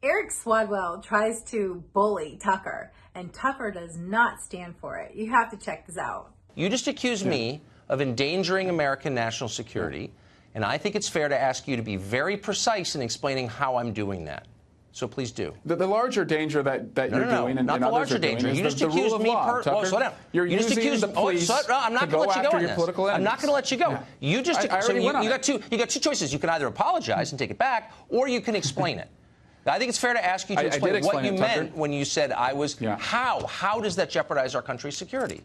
Eric Swalwell tries to bully Tucker, and Tucker does not stand for it. You have to check this out. You just accused me of endangering American national security, and I think it's fair to ask you to be very precise in explaining how I'm doing that. So please do. The larger danger that you're doing and others are doing is the rule of law, Tucker. Slow down. You're using the police I'm not going to let you go on this. I'm not going to let you go. Yeah. You just you got two choices. You can either apologize and take it back, or you can explain it. I think it's fair to ask you to explain what you meant when you said I was. How does that jeopardize our country's security?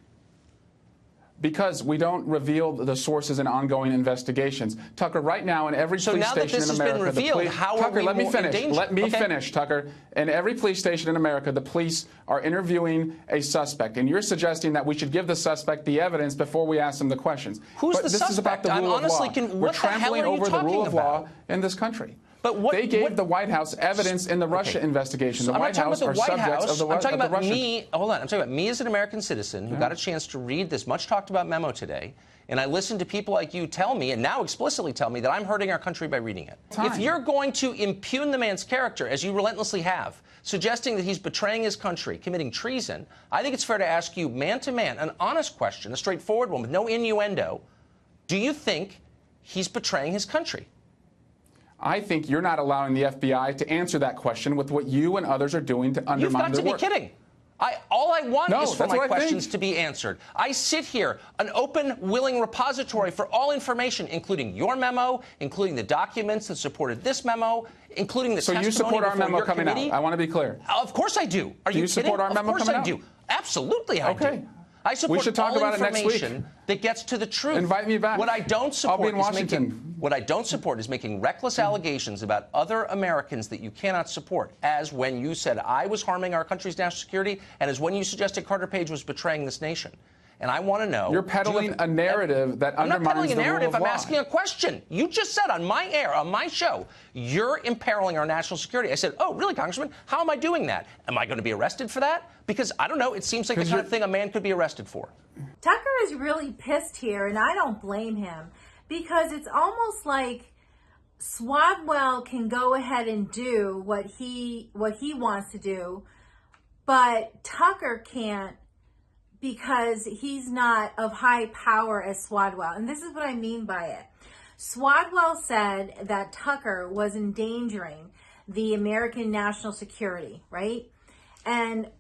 Because we don't reveal the sources in ongoing investigations. Tucker, right now in every police station in America, Tucker, let me finish. Let me finish, Tucker. In every police station in America, the police are interviewing a suspect, and you're suggesting that we should give the suspect the evidence before we ask him the questions. Who's the suspect? This is about the rule of law. We're trampling over the rule of law in this country. But they gave the White House evidence in the Russia investigation. The White House are subjects of the Russian. I'm talking about me. Hold on. I'm talking about me as an American citizen who got a chance to read this much talked about memo today, and I listened to people like you tell me, and now explicitly tell me, that I'm hurting our country by reading it. If you're going to impugn the man's character, as you relentlessly have, suggesting that he's betraying his country, committing treason, I think it's fair to ask you, man to man, an honest question, a straightforward one with no innuendo. Do you think he's betraying his country? I think you're not allowing the FBI to answer that question with what you and others are doing to undermine their work. You've got to be kidding. All I want is for my questions to be answered. I sit here, an open, willing repository for all information, including your memo, including the documents that supported this memo, including the testimony before your committee. So you support our memo coming out? I want to be clear. Of course I do. Are you kidding? Support our memo coming out? Of course I do. Absolutely I do. I support we should talk about it next week. That gets to the truth. Invite me back. What I don't support I'll be in Washington. What I don't support is making reckless allegations about other Americans that you cannot support, as when you said I was harming our country's national security, and as when you suggested Carter Page was betraying this nation. And I want to know. You're peddling a narrative that undermines the rule of law. I'm not peddling a narrative. I'm asking a question. You just said on my air, on my show, you're imperiling our national security. I said, oh, really, Congressman? How am I doing that? Am I going to be arrested for that? Because, I don't know, it seems like the kind of thing a man could be arrested for. Tucker is really pissed here, and I don't blame him, because it's almost like Swalwell can go ahead and do what he wants to do, but Tucker can't, because he's not of high power as Swalwell. And this is what I mean by it. Swalwell said that Tucker was endangering the American national security, right? And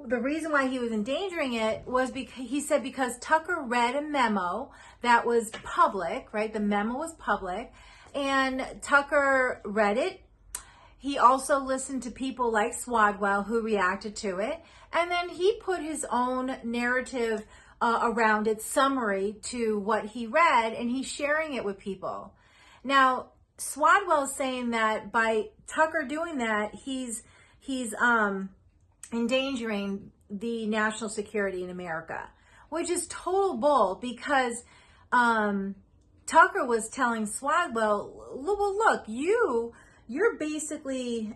the reason why he was endangering it was because he said because Tucker read a memo that was public, right? The memo was public, and Tucker read it. He also listened to people like Swalwell who reacted to it. And then he put his own narrative around it, summary to what he read, and he's sharing it with people. Now, Swalwell is saying that by Tucker doing that, he's endangering the national security in America, which is total bull, because Tucker was telling Swalwell, well, look, you're basically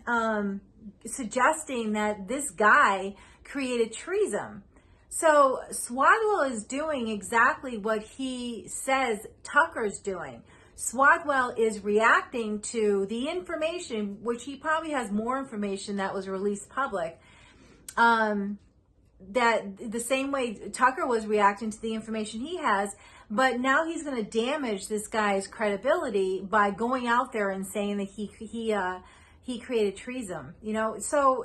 suggesting that this guy created treason. So Swalwell is doing exactly what he says Tucker's doing. Swalwell is reacting to the information, which he probably has more information that was released public, that the same way Tucker was reacting to the information he has, but now he's going to damage this guy's credibility by going out there and saying that he created treason. You know, so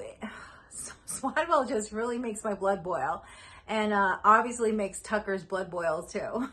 Swalwell just really makes my blood boil, and obviously makes Tucker's blood boil too.